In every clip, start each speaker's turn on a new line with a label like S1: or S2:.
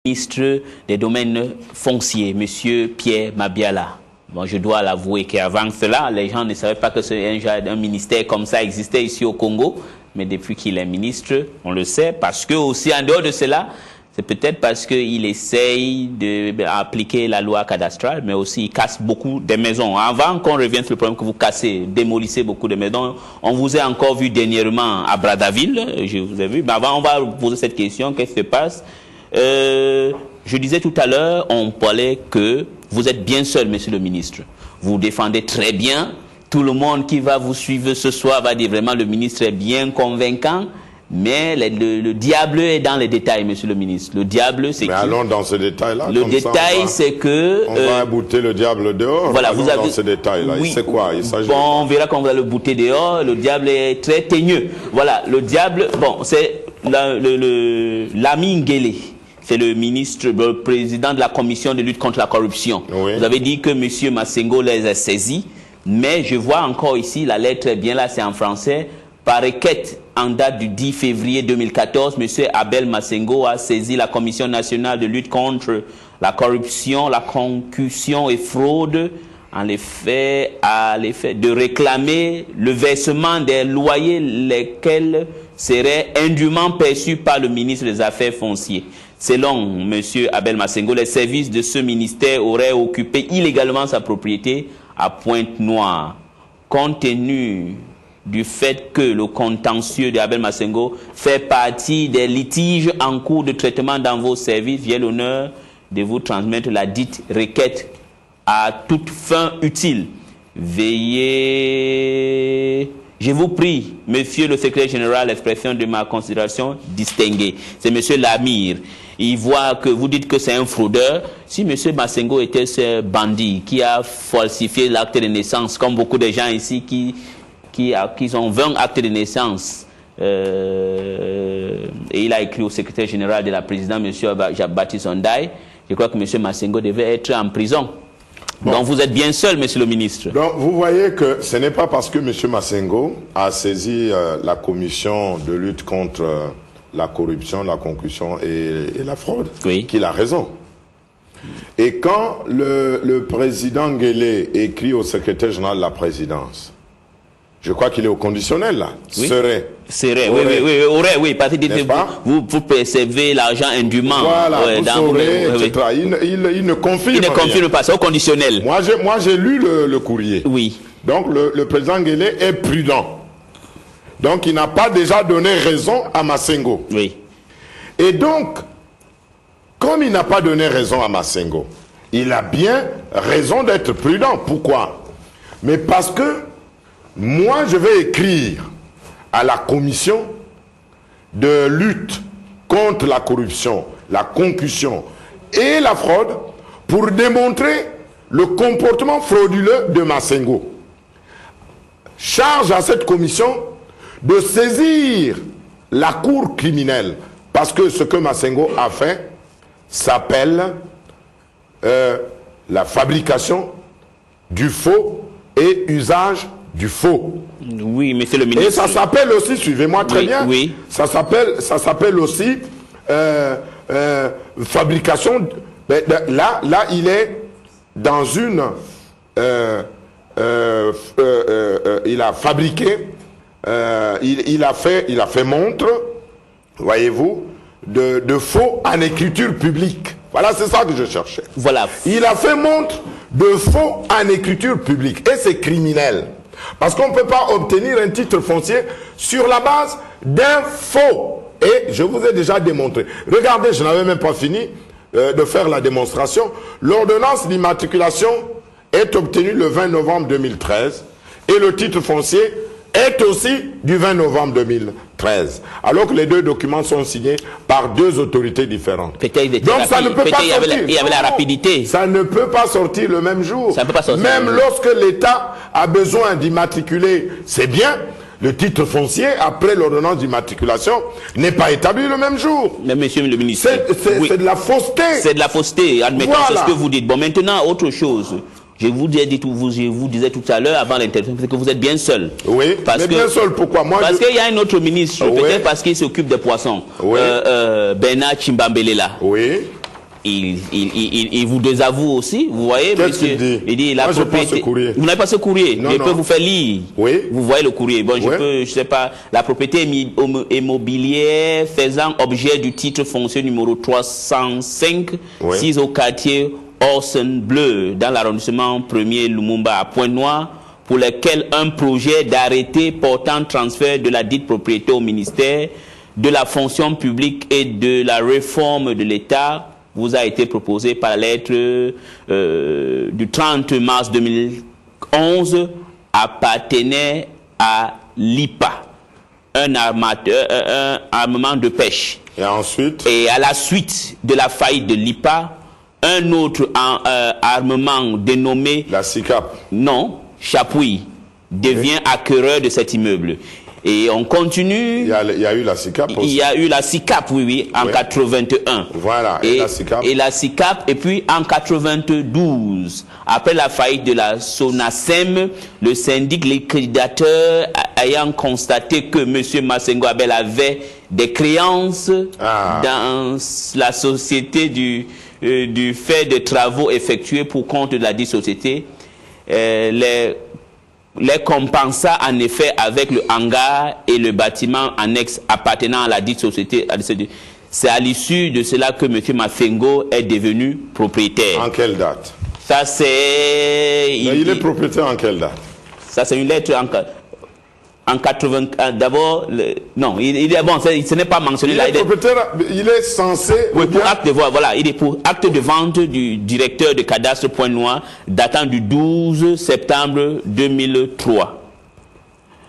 S1: Ministre des domaines fonciers, Monsieur Pierre Mabiala. Bon, je dois l'avouer qu'avant cela, les gens ne savaient pas que un ministère comme ça existait ici au Congo. Mais depuis qu'il est ministre, on le sait, parce que aussi en dehors de cela, c'est peut-être parce qu'il essaye d'appliquer la loi cadastrale, mais aussi il casse beaucoup de maisons. Avant qu'on revienne sur le problème que vous cassez, démolissez beaucoup de maisons, on vous a encore vu dernièrement à Brazzaville, je vous ai vu, mais avant on va vous poser cette question, qu'est-ce qui se passe? Je disais tout à l'heure, on parlait que vous êtes bien seul, monsieur le ministre. Vous défendez très bien. Tout le monde qui va vous suivre ce soir va dire vraiment le ministre est bien convaincant. Mais le diable est dans les détails, monsieur le ministre. Le diable, c'est
S2: mais allons dans ce détail-là.
S1: Le détail, c'est que...
S2: On va bouter le diable dehors.
S1: Voilà,
S2: allons
S1: vous avez...
S2: dans ce détail-là.
S1: Oui.
S2: C'est quoi? Il s'agit
S1: on verra quand on va le bouter dehors. Le diable est très teigneux. Voilà, le diable... Bon, c'est l'ami Nguélé. C'est le ministre, le président de la commission de lutte contre la corruption.
S2: Oui.
S1: Vous avez dit que M. Massengo les a saisis, mais je vois encore ici, la lettre est bien là, c'est en français. Par requête en date du 10 février 2014, M. Abel Massengo a saisi la Commission nationale de lutte contre la corruption, la concussion et fraude, à l'effet de réclamer le versement des loyers lesquels seraient indûment perçus par le ministre des Affaires foncières. Selon M. Abel Massengo, les services de ce ministère auraient occupé illégalement sa propriété à Pointe-Noire. Compte tenu du fait que le contentieux de Abel Massengo fait partie des litiges en cours de traitement dans vos services, j'ai l'honneur de vous transmettre la dite requête à toute fin utile. Veillez... Je vous prie, monsieur le secrétaire général, l'expression de ma considération distinguée. C'est monsieur Lamir. Il voit que vous dites que c'est un fraudeur. Si monsieur Massengo était ce bandit qui a falsifié l'acte de naissance, comme beaucoup de gens ici qui ont 20 actes de naissance, et il a écrit au secrétaire général de la présidence, monsieur Baptiste Ondaye, je crois que monsieur Massengo devait être en prison. Bon. Donc vous êtes bien seul, monsieur le ministre.
S2: Donc vous voyez que ce n'est pas parce que M. Massengo a saisi la commission de lutte contre la corruption, la concussion et la fraude qu'il a raison. Et quand le président Nguélé écrit au secrétaire général de la présidence, je crois qu'il est au conditionnel là,
S1: serait, oui, parce que vous percevez l'argent indûment.
S2: Voilà, vous saurez, etc. Il ne confirme rien.
S1: Il ne confirme pas, c'est au conditionnel.
S2: Moi j'ai lu le courrier.
S1: Oui.
S2: Donc le président Nguélé est prudent. Donc il n'a pas déjà donné raison à Massengo.
S1: Oui.
S2: Et donc, comme il n'a pas donné raison à Massengo, il a bien raison d'être prudent. Pourquoi? Mais parce que moi, je vais écrire à la commission de lutte contre la corruption, la concussion et la fraude pour démontrer le comportement frauduleux de Massengo. Charge à cette commission de saisir la cour criminelle, parce que ce que Massengo a fait s'appelle la fabrication du faux et usage du faux.
S1: Oui, monsieur le ministre.
S2: Et ça s'appelle aussi, suivez-moi très bien, ça s'appelle aussi fabrication. Là, il est dans une... il a fabriqué, il a fait montre, voyez-vous, de faux en écriture publique. Voilà, c'est ça que je cherchais.
S1: Voilà.
S2: Il a fait montre de faux en écriture publique. Et c'est criminel. Parce qu'on ne peut pas obtenir un titre foncier sur la base d'un faux. Et je vous ai déjà démontré. Regardez, je n'avais même pas fini de faire la démonstration. L'ordonnance d'immatriculation est obtenue le 20 novembre 2013 et le titre foncier est aussi du 20 novembre 2013. Alors que les deux documents sont signés par deux autorités différentes.
S1: Donc ça ne peut pas sortir. Il y avait la rapidité.
S2: Ça ne peut pas sortir le même jour.
S1: Ça ne peut pas sortir.
S2: Même lorsque l'État a besoin d'immatriculer, c'est bien. Le titre foncier, après l'ordonnance d'immatriculation, n'est pas établi le même jour.
S1: Mais monsieur le ministre...
S2: C'est de la fausseté.
S1: C'est de la fausseté, admettons, voilà. C'est ce que vous dites. Bon, maintenant, autre chose. Je vous disais tout à l'heure, avant l'intervention, que vous êtes bien seul.
S2: Oui, mais bien seul, pourquoi?
S1: Parce qu'il y a un autre ministre, peut-être parce qu'il s'occupe des poissons, Bernard Chimbambele là.
S2: Oui.
S1: il vous désavoue aussi, vous voyez,
S2: Qu'est-ce
S1: monsieur.
S2: qu'il dit?
S1: Il dit la
S2: Moi, je
S1: propriété.
S2: prends ce courrier.
S1: Vous n'avez pas ce courrier.
S2: Non,
S1: je
S2: non.
S1: peux vous faire lire.
S2: Oui.
S1: Vous voyez le courrier. Bon,
S2: Oui.
S1: je sais pas. La propriété immobilière faisant objet du titre foncier numéro 305,
S2: Oui.
S1: 6 au quartier Orson Bleu, dans l'arrondissement 1er Lumumba à Pointe-Noire, pour lequel un projet d'arrêté portant transfert de la dite propriété au ministère de la fonction publique et de la réforme de l'État vous a été proposé par la lettre du 30 mars 2011 appartenait à l'IPA, un armement de pêche.
S2: Et ensuite,
S1: Et à la suite de la faillite de l'IPA, un autre armement dénommé,
S2: la SICAP.
S1: non, Chapuis, devient acquéreur de cet immeuble. Et on continue.
S2: Il y a eu la SICAP aussi.
S1: Il y a eu la SICAP, oui, en 81.
S2: Voilà, et la SICAP.
S1: Et la SICAP, et puis en 92, après la faillite de la SONASEM, le syndic liquidateur ayant constaté que M. Masengo Abel avait des créances dans la société du fait de travaux effectués pour compte de la dite société, les compensa en effet avec le hangar et le bâtiment annexe appartenant à la dite société. C'est à l'issue de cela que M. Masengo est devenu propriétaire.
S2: En quelle date?
S1: Ça c'est...
S2: Il est propriétaire en quelle date?
S1: Ça c'est une lettre en 80... D'abord, non, il est bon, ce n'est pas mentionné
S2: Il
S1: là.
S2: est propriétaire, il est censé...
S1: Oui, pour acte de vente, voilà, il est pour acte de vente du directeur de cadastre Pointe-Noire datant du 12 septembre 2003.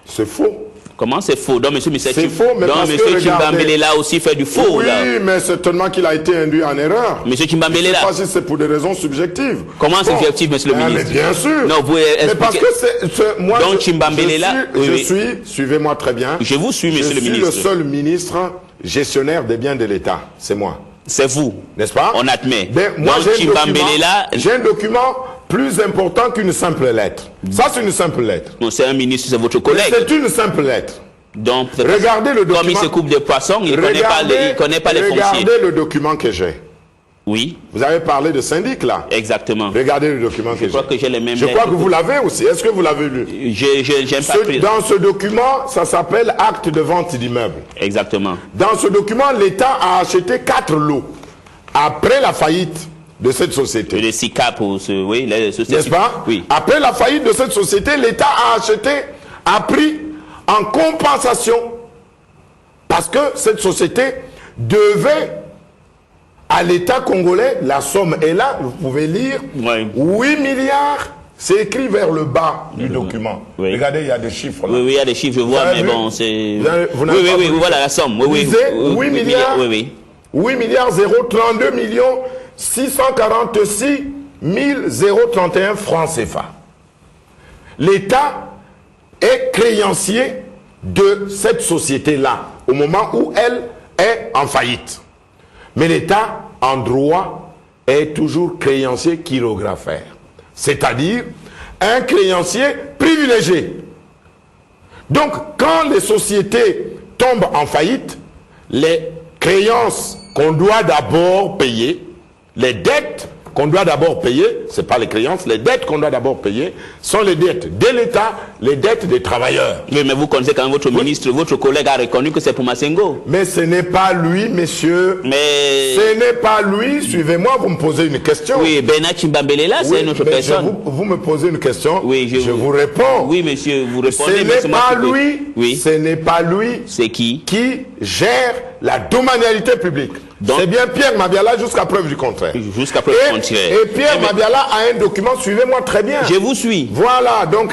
S2: C'est faux.
S1: Comment c'est faux? Donc, monsieur
S2: C'est faux, mais
S1: donc,
S2: parce que
S1: monsieur
S2: regardez-
S1: Chimbambele là aussi fait du faux,
S2: Oui,
S1: là.
S2: mais certainement qu'il a été induit en erreur.
S1: Monsieur Chimbambele
S2: Je ne sais
S1: là.
S2: pas si c'est pour des raisons subjectives.
S1: Comment subjectif, monsieur le ministre?
S2: Mais bien sûr.
S1: Non, vous pouvez
S2: Mais parce
S1: expliquer.
S2: que moi,
S1: Donc, Chimbambele là, oui,
S2: je suis, suivez-moi très bien.
S1: Je vous suis, monsieur le ministre.
S2: Je suis le seul ministre gestionnaire des biens de l'État. C'est moi.
S1: C'est vous.
S2: N'est-ce pas?
S1: On admet.
S2: Ben, moi,
S1: Donc, Chimbambele là,
S2: j'ai un document plus important qu'une simple lettre. Ça, c'est une simple lettre.
S1: non, c'est un ministre, c'est votre collègue.
S2: C'est une simple lettre.
S1: Donc,
S2: Regardez le document.
S1: comme il se coupe des poissons, il ne connaît pas les fonciers.
S2: Regardez le document que j'ai.
S1: Oui,
S2: Vous avez parlé de syndic là.
S1: exactement.
S2: Regardez le document que j'ai.
S1: Je crois que j'ai les mêmes
S2: Je crois
S1: lettres.
S2: que vous l'avez aussi. Est-ce que vous l'avez lu?
S1: J'aime pas pris.
S2: Dans ce document, ça s'appelle acte de vente d'immeuble.
S1: Exactement.
S2: Dans ce document, l'État a acheté 4 lots après la faillite de cette société.
S1: Le SICAP, oui, les sociétés.
S2: N'est-ce pas?
S1: Oui.
S2: Après la faillite de cette société, l'État a pris en compensation parce que cette société devait à l'État congolais, la somme est là, vous pouvez lire,
S1: Ouais.
S2: 8 milliards, c'est écrit vers le bas du document.
S1: Oui.
S2: Regardez, il y a des chiffres là.
S1: Oui, il y a des chiffres, je vois,
S2: avez
S1: mais
S2: vu?
S1: bon, c'est...
S2: Vous n'avez pas
S1: Oui,
S2: voulu-
S1: voilà la somme. Oui, oui.
S2: Lisez, 8 milliards.
S1: Oui, oui.
S2: 8 milliards 032 millions 646 031 francs CFA. L'État est créancier de cette société-là au moment où elle est en faillite. Mais l'État, en droit, est toujours créancier chirographaire. C'est-à-dire un créancier privilégié. Donc, quand les sociétés tombent en faillite, les créances qu'on doit d'abord payer, les dettes qu'on doit d'abord payer, c'est pas les créances, les dettes qu'on doit d'abord payer sont les dettes de l'État, les dettes des travailleurs.
S1: Oui, mais vous connaissez quand même votre ministre, votre collègue a reconnu que c'est pour Masengo.
S2: Mais ce n'est pas lui, messieurs.
S1: Mais...
S2: Ce n'est pas lui. Suivez-moi, vous me posez une question.
S1: Oui, Bernard Chimbambele là, c'est
S2: Oui,
S1: une autre
S2: mais
S1: personne.
S2: vous me posez une question.
S1: Oui,
S2: je vous réponds.
S1: Oui, monsieur, vous
S2: Ce
S1: répondez. mais
S2: n'est
S1: c'est moi
S2: pas
S1: qui peux-
S2: lui.
S1: Oui.
S2: Ce n'est pas lui
S1: C'est qui?
S2: qui gère la domanialité publique.
S1: Donc-
S2: C'est bien Pierre Mabiala jusqu'à preuve du contraire.
S1: Jusqu'à preuve du contraire.
S2: Et Pierre
S1: Mais-
S2: Mabiala a un document, suivez-moi très bien.
S1: Je vous suis.
S2: Voilà, donc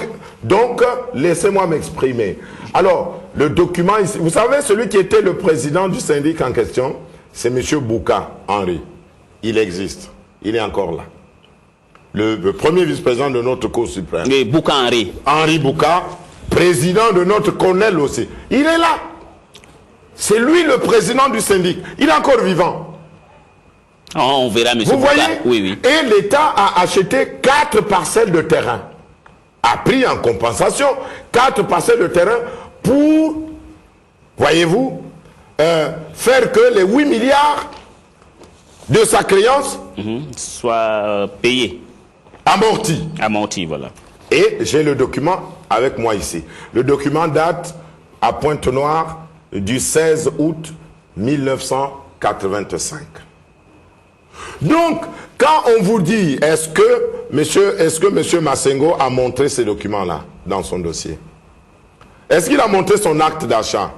S2: laissez-moi m'exprimer. Alors, le document ici, vous savez, celui qui était le président du syndic en question, c'est M. Bouka Henri. Il existe. Il est encore là. Le premier vice-président de notre Cour suprême.
S1: Oui, Bouka Henri.
S2: Henri Bouka, président de notre CONEL aussi. Il est là. C'est lui le président du syndic. Il est encore vivant.
S1: Oh, on verra, monsieur
S2: Vous
S1: Bouka.
S2: voyez?
S1: Oui, oui.
S2: Et l'État a acheté 4 parcelles de terrain. A pris en compensation 4 parcelles de terrain pour, voyez-vous, faire que les 8 milliards de sa créance
S1: soit payé.
S2: amorti.
S1: Amorti, voilà.
S2: Et j'ai le document avec moi ici. Le document date à Pointe-Noire du 16 août 1985. Donc, quand on vous dit, est-ce que monsieur Massengo a montré ces documents-là dans son dossier? Est-ce qu'il a montré son acte d'achat?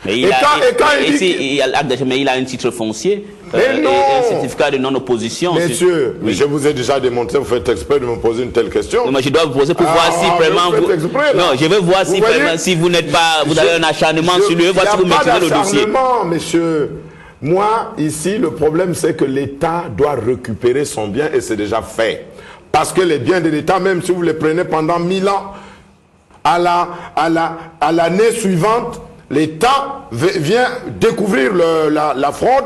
S1: Mais il a un titre foncier et un certificat de non-opposition.
S2: Messieurs,
S1: oui.
S2: Je vous ai déjà démontré, vous faites exprès de me poser une telle question.
S1: Non, mais je dois vous poser pour voir si vraiment vous... Non, je veux voir si vraiment, si vous n'êtes pas... Vous avez un acharnement sur lui, voir si vous maîtrisez le dossier.
S2: Messieurs. Moi, ici, le problème, c'est que l'État doit récupérer son bien et c'est déjà fait. Parce que les biens de l'État, même si vous les prenez pendant 1000 ans, à l'année suivante, l'État vient découvrir la fraude.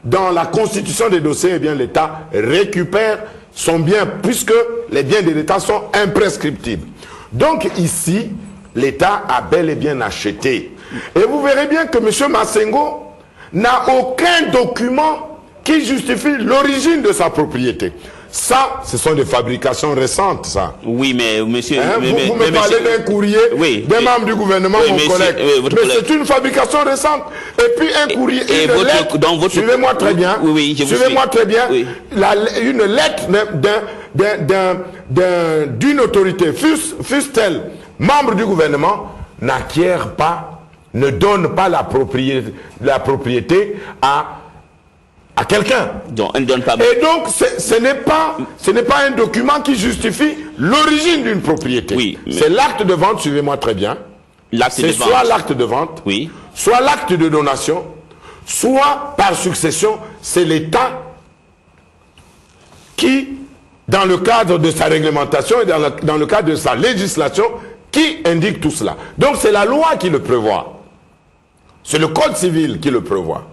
S2: Dans la constitution des dossiers, eh bien, l'État récupère son bien puisque les biens de l'État sont imprescriptibles. Donc ici, l'État a bel et bien acheté. Et vous verrez bien que M. Massengo n'a aucun document qui justifie l'origine de sa propriété. Ça, ce sont des fabrications récentes, ça.
S1: Oui, mais monsieur...
S2: vous me parlez d'un courrier d'un membre du gouvernement, mon collègue. Mais c'est une fabrication récente. Et puis un courrier, une lettre... Suivez-moi très bien. Suivez-moi très bien. Une lettre d'une autorité, fût-elle membre du gouvernement, n'acquiert pas, ne donne pas la propriété à quelqu'un. Et donc, ce n'est pas un document qui justifie l'origine d'une propriété.
S1: Oui,
S2: c'est l'acte de vente, suivez-moi très bien. C'est soit l'acte de vente, soit l'acte de donation, soit par succession, c'est l'État qui, dans le cadre de sa réglementation et dans le cadre de sa législation, qui indique tout cela. Donc c'est la loi qui le prévoit. C'est le Code civil qui le prévoit.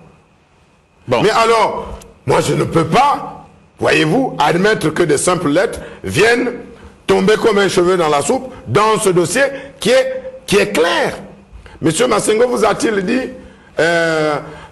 S2: Bon. Mais alors, moi je ne peux pas, voyez-vous, admettre que des simples lettres viennent tomber comme un cheveu dans la soupe dans ce dossier qui est clair. Monsieur Massengo vous a-t-il dit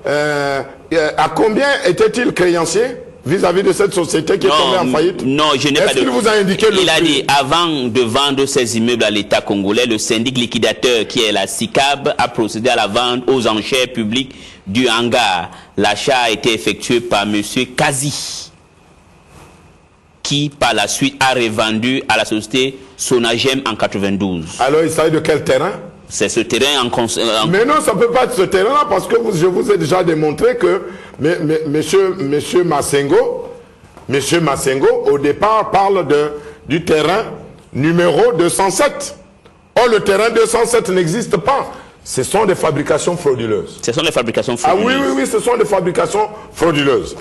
S2: à combien était-il créancier vis-à-vis de cette société qui est tombée en faillite?
S1: Non, je n'ai pas de...
S2: Est-ce qu'il vous a indiqué le prix?
S1: Il a dit, avant de vendre ses immeubles à l'État congolais, le syndic liquidateur, qui est la SICAB, a procédé à la vente aux enchères publiques du hangar. L'achat a été effectué par M. Kazi, qui, par la suite, a revendu à la société Sonagem en 92. Alors,
S2: il s'agit de quel terrain?
S1: C'est ce terrain en...
S2: Mais non, ça ne peut pas être ce terrain-là, parce que je vous ai déjà démontré que monsieur Massengo, au départ, parle du terrain numéro 207. Or, le terrain 207 n'existe pas. Ce sont des fabrications frauduleuses.
S1: Ce sont des fabrications frauduleuses.
S2: Ah oui, ce sont des fabrications frauduleuses.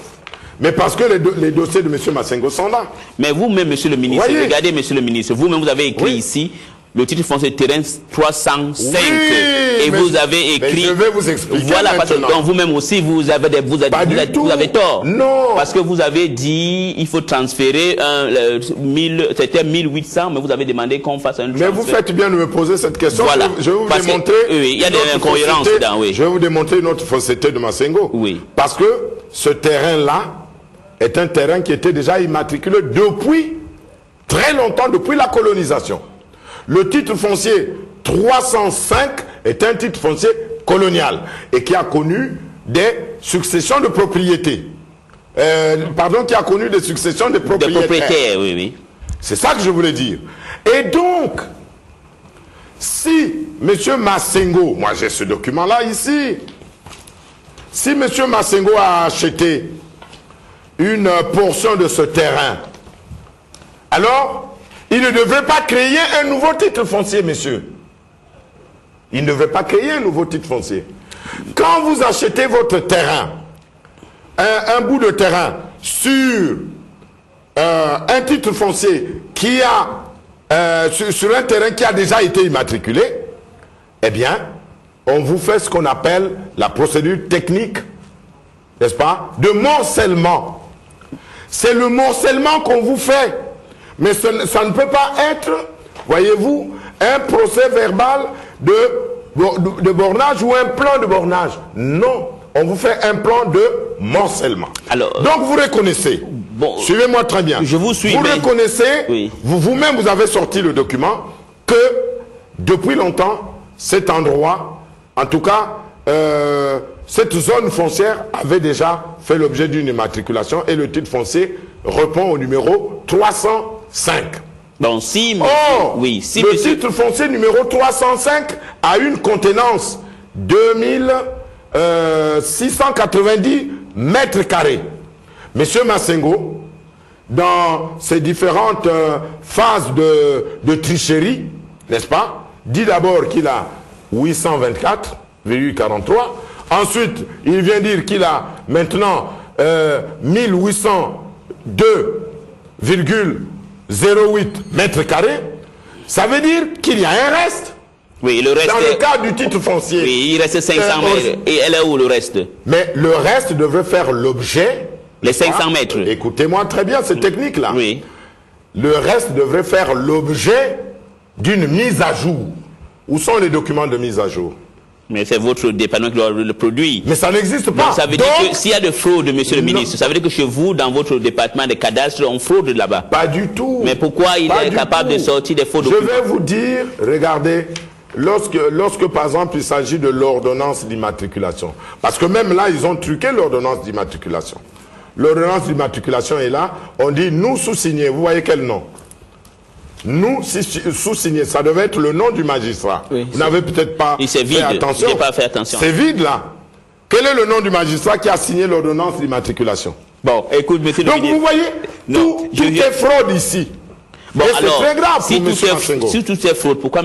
S2: Mais parce que les dossiers de M. Massengo sont là.
S1: Mais vous-même, monsieur le ministre, regardez, monsieur le ministre, vous-même, vous avez écrit ici le titre foncier terrain 305 et vous avez écrit...
S2: je vais vous expliquer.
S1: Voilà, parce que vous-même aussi, vous avez tort.
S2: Non.
S1: Parce que vous avez dit il faut transférer c'était 1800, mais vous avez demandé qu'on fasse un transfert.
S2: Mais vous faites bien de me poser cette question. Voilà. Je vais vous démontrer...
S1: il y a des incohérences dedans,
S2: Je vais vous démontrer une autre fausseté de Massengo.
S1: Oui.
S2: Parce que ce terrain-là est un terrain qui était déjà immatriculé depuis très longtemps, depuis la colonisation. Le titre foncier 305 est un titre foncier colonial et qui a connu des successions de propriétés. Qui a connu des successions de propriétaires.
S1: De propriétaires, oui.
S2: C'est ça que je voulais dire. Et donc, si M. Massengo, moi j'ai ce document-là ici, si M. Massengo a acheté une portion de ce terrain, alors... il ne devrait pas créer un nouveau titre foncier, messieurs. Il ne devrait pas créer un nouveau titre foncier. Quand vous achetez votre terrain, un bout de terrain sur un titre foncier qui a sur un terrain qui a déjà été immatriculé, eh bien, on vous fait ce qu'on appelle la procédure technique, n'est-ce pas, de morcellement. C'est le morcellement qu'on vous fait. Mais ça ne peut pas être, voyez-vous, un procès verbal de bornage ou un plan de bornage. Non, on vous fait un plan de morcellement.
S1: Alors,
S2: donc vous reconnaissez,
S1: bon,
S2: suivez-moi très bien,
S1: je vous suis,
S2: vous
S1: mais...
S2: reconnaissez,
S1: oui.
S2: vous-même vous avez sorti le document, que depuis longtemps, cet endroit, en tout cas, cette zone foncière avait déjà fait l'objet d'une immatriculation et le titre foncier répond au numéro 305.
S1: Bon, si, monsieur,
S2: Or,
S1: oui, si,
S2: le
S1: monsieur...
S2: titre foncier numéro 305 a une contenance 2690 mètres carrés. Monsieur Massengo, dans ses différentes phases de tricherie, n'est-ce pas, dit d'abord qu'il a 824,43. Ensuite, il vient dire qu'il a maintenant 1802,08 mètres carrés. Ça veut dire qu'il y a un reste.
S1: Oui, le reste...
S2: Dans le cas du titre foncier.
S1: Oui, il reste 500 mètres. Et elle est où, le reste?
S2: Mais le reste devrait faire l'objet...
S1: Les 500 mètres.
S2: Écoutez-moi très bien cette technique-là.
S1: Oui.
S2: Le reste devrait faire l'objet d'une mise à jour. Où sont les documents de mise à jour?
S1: Mais c'est votre département qui doit le produire.
S2: Mais ça n'existe pas.
S1: Donc, ça veut dire que s'il y a de fraude, monsieur le ministre, ça veut dire que chez vous, dans votre département de cadastre, on fraude là-bas.
S2: Pas du tout.
S1: Mais pourquoi il est capable de sortir des faux documents?
S2: Je vais vous dire, regardez, lorsque par exemple il s'agit de l'ordonnance d'immatriculation, parce que même là ils ont truqué l'ordonnance d'immatriculation. L'ordonnance d'immatriculation est là, on dit nous sous-signés, vous voyez quel nom? Nous sous-signés, ça devait être le nom du magistrat. Oui, vous n'avez peut-être pas fait attention.
S1: Pas fait attention.
S2: C'est vide là. Quel est le nom du magistrat qui a signé l'ordonnance d'immatriculation?
S1: Bon, écoute, monsieur le ministre.
S2: Donc vous voyez, tout est fraude ici.
S1: Bon,
S2: et c'est très grave pour
S1: si
S2: monsieur Massengo.
S1: Si tout est fraude, pourquoi